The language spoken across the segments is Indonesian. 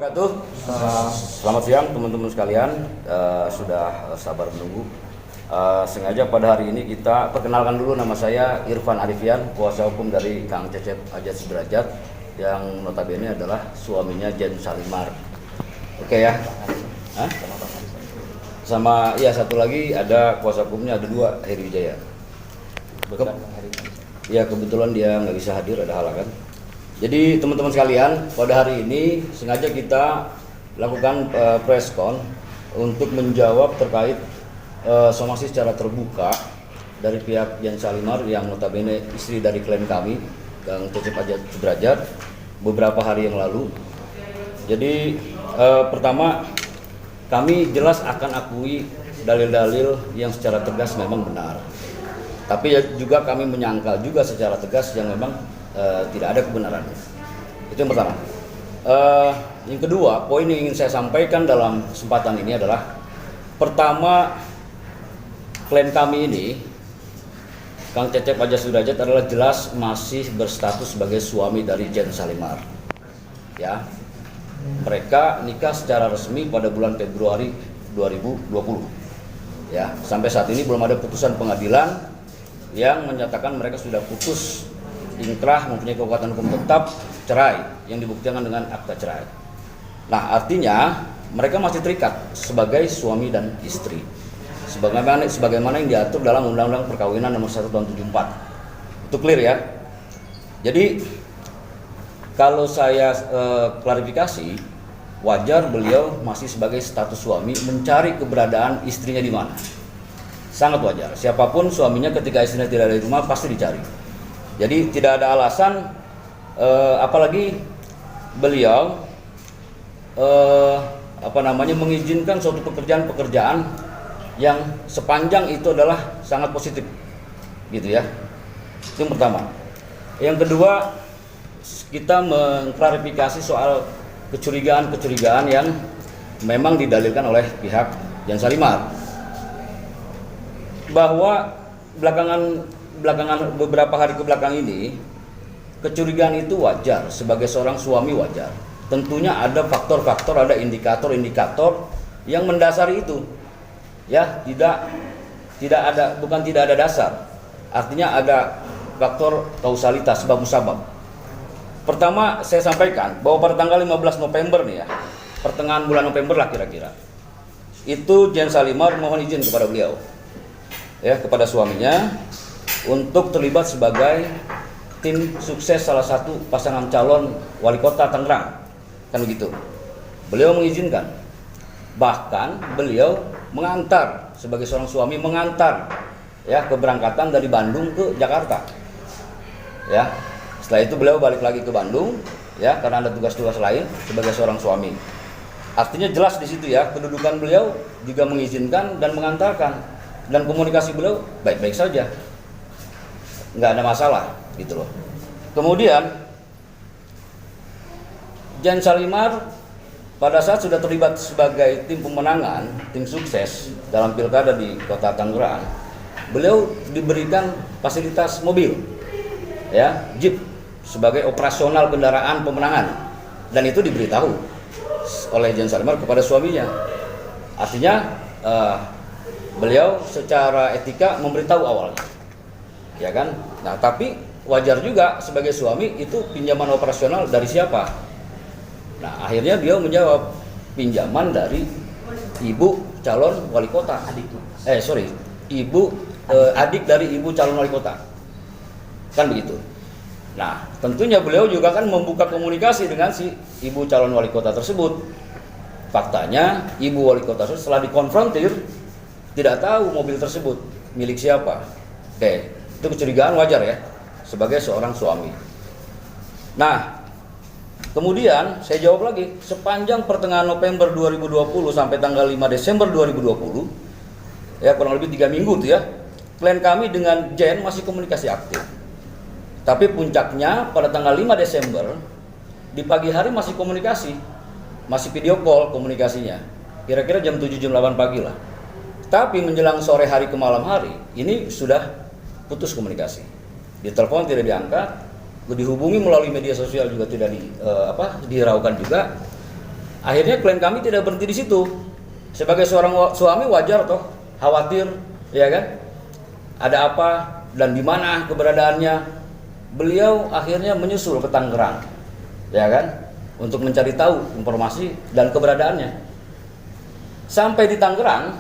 wabarakatuh. Selamat siang teman-teman sekalian, sudah sabar menunggu. Sengaja pada hari ini kita perkenalkan dulu, nama saya Irfan Arifian, kuasa hukum dari Kang Cecep Ajat Sudrajat yang notabene adalah suaminya Jen Salimar. Oke ya? Hah? Sama ya satu lagi ada kuasa hukumnya, ada dua, Heri Wijaya. Ya kebetulan dia nggak bisa hadir, ada halangan. Jadi teman-teman sekalian, pada hari ini sengaja kita lakukan press con untuk menjawab terkait somasi secara terbuka dari pihak Jen Salimar yang notabene istri dari klien kami, Kang Cecep Ajat Sudrajat, beberapa hari yang lalu. Jadi pertama, kami jelas akan akui dalil-dalil yang secara tegas memang benar. Tapi juga kami menyangkal juga secara tegas yang memang tidak ada kebenaran. Itu yang pertama. Yang kedua, poin yang ingin saya sampaikan dalam kesempatan ini adalah, pertama, klien kami ini, Kang Cecep Ajat Sudrajat, adalah jelas masih berstatus sebagai suami dari Jen Salimar. Ya, mereka nikah secara resmi pada bulan Februari 2020. Ya, sampai saat ini belum ada putusan pengadilan yang menyatakan mereka sudah putus ingkrah, mempunyai kekuatan hukum tetap, cerai yang dibuktikan dengan akta cerai. Nah, artinya mereka masih terikat sebagai suami dan istri sebagaimana yang diatur dalam Undang-Undang Perkawinan Nomor 1 Tahun 74. Itu clear ya. Jadi kalau saya klarifikasi, wajar beliau masih sebagai status suami mencari keberadaan istrinya di mana. Sangat wajar. Siapapun suaminya ketika istrinya tidak ada di rumah pasti dicari. Jadi tidak ada alasan, apalagi beliau mengizinkan suatu pekerjaan yang sepanjang itu adalah sangat positif, gitu ya. Itu yang pertama. Yang kedua, kita mengklarifikasi soal kecurigaan yang memang didalilkan oleh pihak Jen Salimar, bahwa belakangan beberapa hari ke belakang ini kecurigaan itu wajar. Sebagai seorang suami wajar. Tentunya ada faktor-faktor, ada indikator-indikator yang mendasari itu. Ya, tidak ada dasar. Artinya ada faktor kausalitas, sebab musabab. Pertama, saya sampaikan bahwa pada tanggal 15 November nih ya, pertengahan bulan November lah kira-kira, itu Jen Salimar mohon izin kepada beliau, ya, kepada suaminya, untuk terlibat sebagai tim sukses salah satu pasangan calon wali kota Tangerang, kan begitu. Beliau mengizinkan, bahkan beliau mengantar, sebagai seorang suami mengantar, ya, keberangkatan dari Bandung ke Jakarta. Ya, setelah itu beliau balik lagi ke Bandung, ya, karena ada tugas-tugas lain sebagai seorang suami. Artinya jelas di situ ya, kedudukan beliau juga mengizinkan dan mengantarkan, dan komunikasi beliau baik-baik saja. Nggak ada masalah gitu loh. Kemudian Jen Salimar pada saat sudah terlibat sebagai tim pemenangan, tim sukses dalam pilkada di kota Tangerang, beliau diberikan fasilitas mobil, ya, jeep, sebagai operasional kendaraan pemenangan, dan itu diberitahu oleh Jen Salimar kepada suaminya. Artinya beliau secara etika memberitahu awalnya, ya kan. Nah, tapi wajar juga sebagai suami itu pinjaman operasional dari siapa. Nah, akhirnya beliau menjawab, pinjaman dari ibu calon wali kota, adik dari ibu calon wali kota, kan begitu. Nah, tentunya beliau juga kan membuka komunikasi dengan si ibu calon wali kota tersebut. Faktanya ibu wali kota tersebut setelah dikonfrontir tidak tahu mobil tersebut milik siapa. Oke, itu kecurigaan wajar ya sebagai seorang suami. Nah, kemudian saya jawab lagi, sepanjang pertengahan November 2020 sampai tanggal 5 Desember 2020, ya kurang lebih 3 minggu tuh ya, klien kami dengan Jen masih komunikasi aktif. Tapi puncaknya pada tanggal 5 Desember di pagi hari masih komunikasi, masih video call komunikasinya, kira-kira jam 7 jam 8 pagi lah. Tapi menjelang sore hari ke malam hari ini sudah putus komunikasi. Ditelepon tidak diangkat, dihubungi melalui media sosial juga tidak dihiraukan juga. Akhirnya klien kami tidak berhenti di situ. Sebagai seorang suami wajar toh khawatir, ya kan? Ada apa dan di mana keberadaannya? Beliau akhirnya menyusul ke Tangerang, ya kan? Untuk mencari tahu informasi dan keberadaannya. Sampai di Tangerang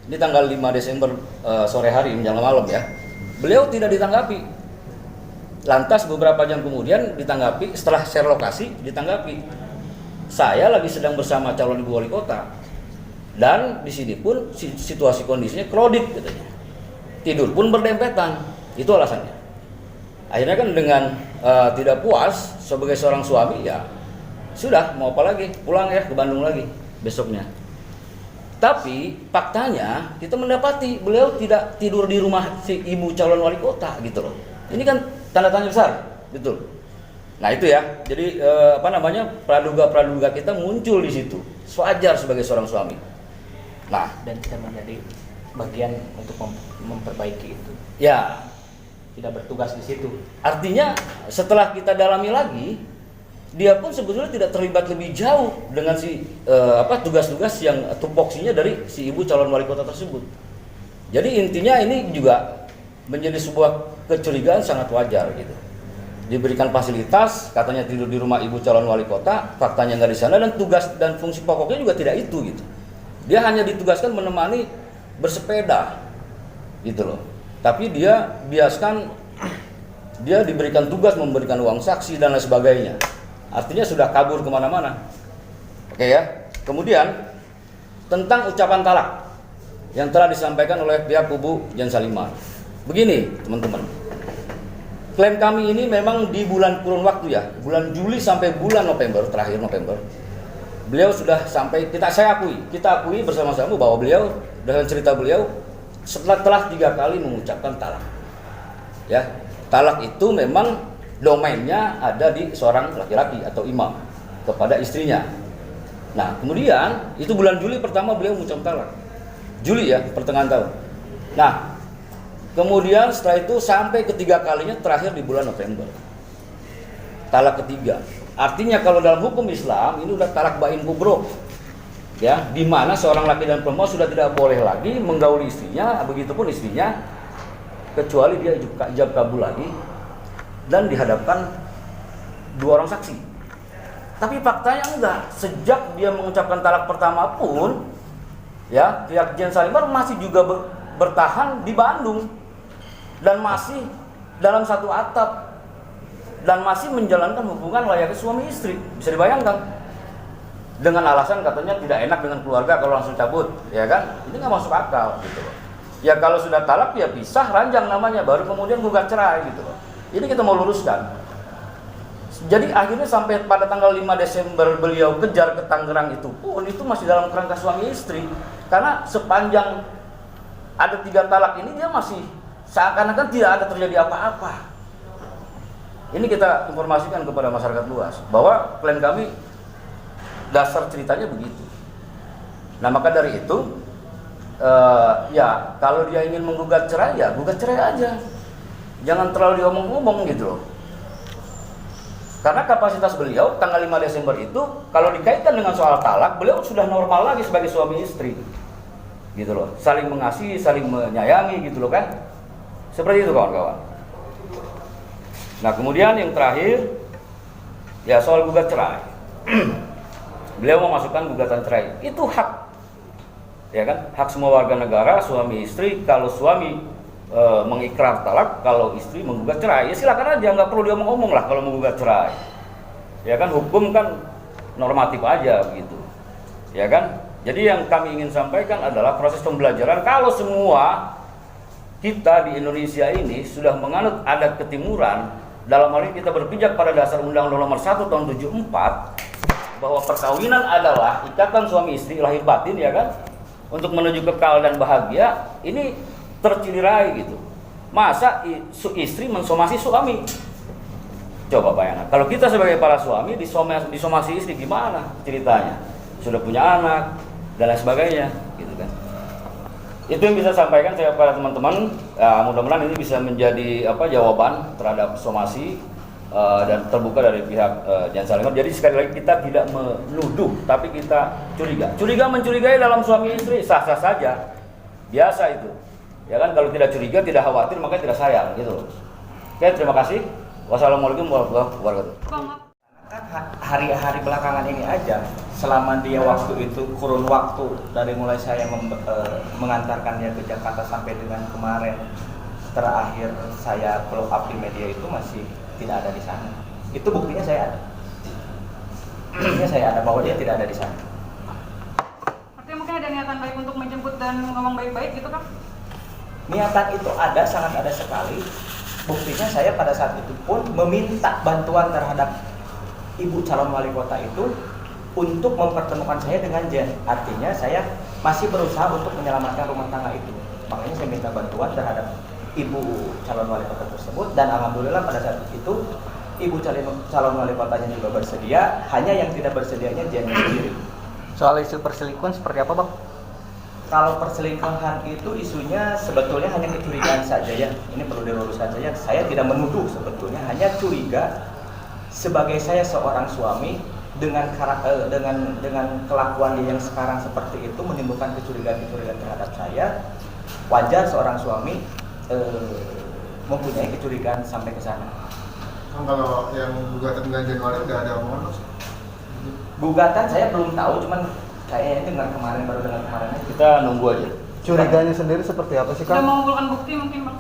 di tanggal 5 Desember sore hari menjelang malam ya. Beliau tidak ditanggapi. Lantas beberapa jam kemudian ditanggapi, setelah share lokasi ditanggapi. Saya lagi sedang bersama calon ibu wali kota. Dan di sini pun situasi kondisinya kredit katanya. Tidur pun berdempetan. Itu alasannya. Akhirnya kan dengan tidak puas sebagai seorang suami ya sudah mau apa lagi? Pulang ya ke Bandung lagi besoknya. Tapi faktanya kita mendapati beliau tidak tidur di rumah si ibu calon wali kota gitu loh. Ini kan tanda tanya besar, betul. Nah itu ya, jadi praduga kita muncul di situ. Wajar sebagai seorang suami. Nah, dan kita menjadi bagian untuk memperbaiki itu. Ya, tidak bertugas di situ. Artinya setelah kita dalami lagi, dia pun sebetulnya tidak terlibat lebih jauh dengan tugas-tugas yang tupoksinya dari si ibu calon wali kota tersebut. Jadi intinya ini juga menjadi sebuah kecurigaan sangat wajar gitu. Diberikan fasilitas, katanya tidur di rumah ibu calon wali kota, faktanya nggak di sana dan tugas dan fungsi pokoknya juga tidak itu gitu. Dia hanya ditugaskan menemani bersepeda gitu loh. Tapi dia diberikan tugas memberikan uang saksi dan lain sebagainya. Artinya sudah kabur kemana-mana. Oke ya. Kemudian tentang ucapan talak yang telah disampaikan oleh pihak kubu Jan Salimar. Begini teman-teman, klaim kami ini memang di bulan kurun waktu ya, bulan Juli sampai bulan November, terakhir November, beliau sudah sampai, kita akui bersama-sama bahwa beliau, dengan cerita beliau, telah 3 kali mengucapkan talak. Ya, talak itu memang domainnya ada di seorang laki-laki atau imam kepada istrinya. Nah, kemudian itu bulan Juli pertama beliau mengucapkan talak. Juli ya, pertengahan tahun. Nah, kemudian setelah itu sampai ketiga kalinya terakhir di bulan November. Talak ketiga. Artinya kalau dalam hukum Islam ini udah talak bain kubro. Ya, di mana seorang laki dan perempuan sudah tidak boleh lagi menggauli istrinya, begitupun istrinya kecuali dia ijab kabul lagi dan dihadapkan 2 orang saksi. Tapi faktanya enggak. Sejak dia mengucapkan talak pertama pun ya, pihak Jan Salimar masih juga bertahan di Bandung. Dan masih dalam satu atap dan masih menjalankan hubungan layaknya suami istri, bisa dibayangkan, dengan alasan katanya tidak enak dengan keluarga kalau langsung cabut, ya kan? Ini nggak masuk akal gitu loh. Ya kalau sudah talak ya pisah ranjang namanya, baru kemudian gugat cerai gitu loh. Ini kita mau luruskan. Jadi akhirnya sampai pada tanggal 5 Desember beliau kejar ke Tangerang itu pun itu masih dalam kerangka suami istri, karena sepanjang ada 3 talak ini dia masih seakan-akan tidak ada terjadi apa-apa. Ini kita informasikan kepada masyarakat luas bahwa klien kami dasar ceritanya begitu. Nah maka dari itu ya kalau dia ingin menggugat cerai ya gugat cerai aja, jangan terlalu diomong-omong gitu loh. Karena kapasitas beliau tanggal 5 Desember itu kalau dikaitkan dengan soal talak, beliau sudah normal lagi sebagai suami istri gitu loh, saling mengasihi, saling menyayangi gitu loh kan. Seperti itu kawan-kawan. Nah kemudian yang terakhir ya soal gugat cerai. Beliau memasukkan gugatan cerai, itu hak, ya kan, hak semua warga negara, suami istri. Kalau suami mengikrar talak, kalau istri menggugat cerai, ya silakan aja, nggak perlu diomong-omong lah kalau menggugat cerai. Ya kan, hukum kan normatif aja begitu, ya kan. Jadi yang kami ingin sampaikan adalah proses pembelajaran. Kalau semua kita di Indonesia ini sudah menganut adat ketimuran, dalam hal ini kita berpijak pada dasar Undang-Undang Nomor 1 Tahun 74 bahwa perkawinan adalah ikatan suami istri lahir batin, ya kan, untuk menuju kekal dan bahagia. Ini tercederai gitu. Masa istri mensomasi suami? Coba bayangkan, kalau kita sebagai para suami disomasi istri, gimana ceritanya? Sudah punya anak dan lain sebagainya, gitu kan. Itu yang bisa sampaikan saya kepada teman-teman. Mudah-mudahan ini bisa menjadi jawaban terhadap somasi dan terbuka dari pihak Jan Salimar. Jadi sekali lagi kita tidak menuduh, tapi kita curiga. Curiga mencurigai dalam suami istri sah-sah saja, biasa itu. Ya kan, kalau tidak curiga, tidak khawatir, maka tidak sayang gitu. Oke, terima kasih. Wassalamualaikum warahmatullahi wabarakatuh. Kan hari-hari belakangan ini aja, selama dia waktu itu kurun waktu dari mulai saya mengantarkan dia ke Jakarta sampai dengan kemarin terakhir saya follow up di media itu masih tidak ada di sana. Itu buktinya saya ada. Buktinya saya ada bahwa dia tidak ada di sana. Artinya mungkin ada niatan baik untuk menjemput dan ngomong baik-baik gitu kan? Niatan itu ada, sangat ada sekali. Buktinya saya pada saat itu pun meminta bantuan terhadap ibu calon wali kota itu untuk mempertemukan saya dengan Jen. Artinya saya masih berusaha untuk menyelamatkan rumah tangga itu. Makanya saya minta bantuan terhadap ibu calon wali kota tersebut, dan alhamdulillah pada saat itu ibu calon wali kotanya juga bersedia. Hanya yang tidak bersedianya Jen sendiri. Soal isu perselingkuhan seperti apa, Bang? Kalau perselingkuhan itu isunya sebetulnya hanya kecurigaan saja ya. Ini perlu diluruskan saja. Saya tidak menuduh sebetulnya, hanya curiga sebagai saya seorang suami dengan kelakuan dia yang sekarang seperti itu menimbulkan kecurigaan terhadap saya. Wajar seorang suami mempunyai kecurigaan sampai ke sana. Kalau yang gugatan bulan Januari nggak ada omongan? Gugatan saya belum tahu, cuman kayaknya dengar kemarin, baru dengar kemarin. Kita nunggu aja. Curiganya sendiri seperti apa sih, Sudah Kang? mengumpulkan bukti mungkin Bang?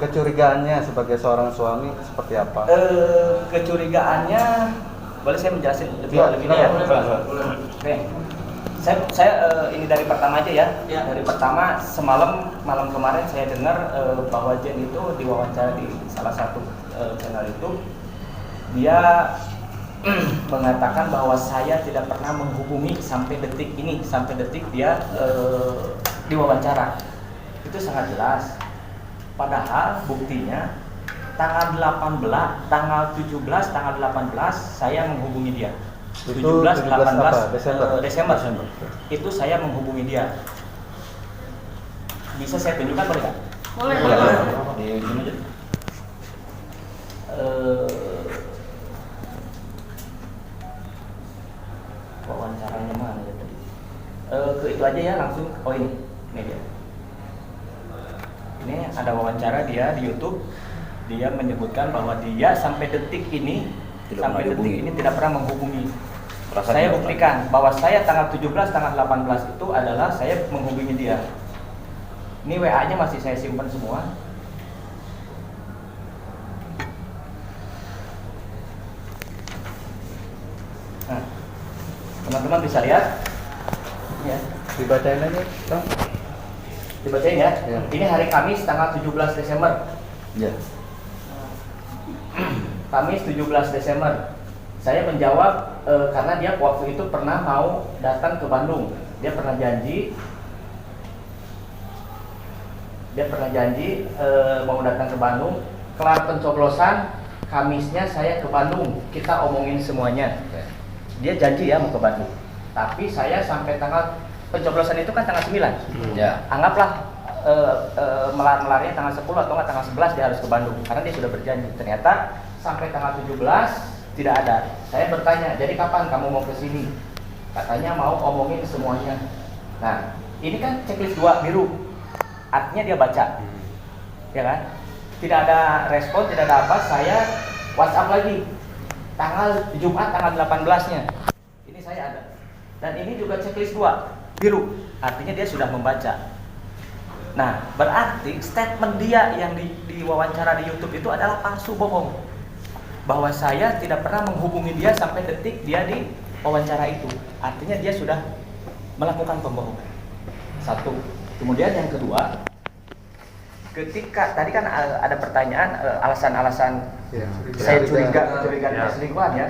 Kecurigaannya sebagai seorang suami seperti apa? Kecurigaannya, boleh saya menjelaskan lebih ya? Oke. Saya ini dari pertama aja ya. Dari pertama, malam kemarin saya dengar bahwa Jen itu diwawancara di salah satu channel itu, dia mengatakan bahwa saya tidak pernah menghubungi sampai detik ini, sampai detik dia diwawancara. Itu sangat jelas. Padahal buktinya tanggal 17, tanggal 18 saya menghubungi dia. 17, 18 Desember. Itu saya menghubungi dia. Bisa saya tunjukkan boleh nggak? Boleh. Di sini aja. Wawancaranya mana ya tadi? Ke itu aja ya langsung. Oh ini dia. Ini ada wawancara dia di YouTube. Dia menyebutkan bahwa dia sampai detik ini tidak pernah menghubungi. Saya buktikan bahwa saya tanggal 17, tanggal 18 itu adalah saya menghubungi dia. Ini WA-nya masih saya simpan semua. Nah, teman-teman bisa lihat. Ya. Dibacain aja, Kang. Dibacain ya. Ya. Ini hari Kamis tanggal 17 Desember. Ya. Kamis 17 Desember. Saya menjawab karena dia waktu itu pernah mau datang ke Bandung. Dia pernah janji mau datang ke Bandung. Kelar pencoblosan, Kamisnya saya ke Bandung. Kita omongin semuanya. Dia janji ya mau ke Bandung. Tapi saya sampai tanggal pencoblosan itu kan tanggal 9. Ya. Anggaplah melar-melarnya tanggal 10 atau enggak tanggal 11 dia harus ke Bandung karena dia sudah berjanji. Ternyata sampai tanggal 17 tidak ada. Saya bertanya, jadi kapan kamu mau ke sini? Katanya mau omongin semuanya. Nah, ini kan checklist 2 biru. Artinya dia baca. Ya kan? Tidak ada respon, tidak ada apa. Saya WhatsApp lagi. Jumat tanggal 18-nya. Ini saya ada. Dan ini juga checklist 2 biru. Artinya dia sudah membaca. Nah, berarti statement dia yang diwawancara di YouTube itu adalah palsu, bohong. Bahwa saya tidak pernah menghubungi dia sampai detik dia di wawancara itu. Artinya dia sudah melakukan pembohongan. Satu. Kemudian yang kedua, ketika tadi kan ada pertanyaan alasan-alasan saya curiga selingkuhan ya.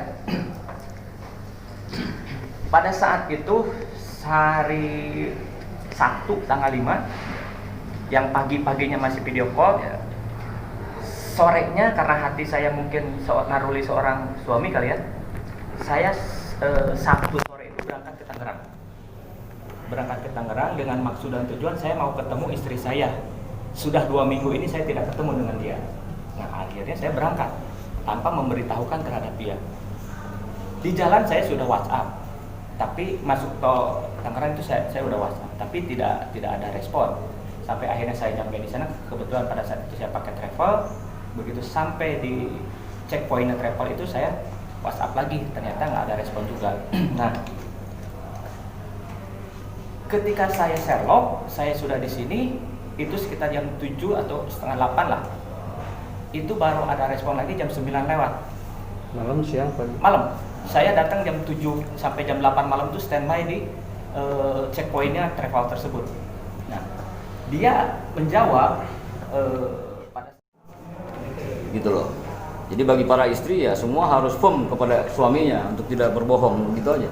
Pada saat itu hari Sabtu tanggal 5 yang pagi-paginya masih video call ya. Sorenya karena hati saya mungkin ngaruli seorang suami kali ya. Saya Sabtu sore itu berangkat ke Tangerang dengan maksud dan tujuan saya mau ketemu istri saya. Sudah 2 minggu ini saya tidak ketemu dengan dia. Nah akhirnya saya berangkat tanpa memberitahukan terhadap dia. Di jalan saya sudah WhatsApp, tapi masuk tol Tangerang itu saya udah WhatsApp, tapi tidak ada respon. Sampai akhirnya saya nyampe di sana, kebetulan pada saat itu saya pakai travel. Begitu sampai di checkpoint travel itu saya WhatsApp lagi, ternyata nggak ada respon juga. Nah, ketika saya Sherlock, saya sudah di sini, itu sekitar jam 7 atau setengah 8 lah. Itu baru ada respon lagi jam 9 lewat. Malam, siang, pagi? Malam. Saya datang jam 7 sampai jam 8 malam itu standby di checkpointnya travel tersebut. Nah, dia menjawab pada gitu loh. Jadi bagi para istri ya semua harus firm kepada suaminya untuk tidak berbohong, gitu aja.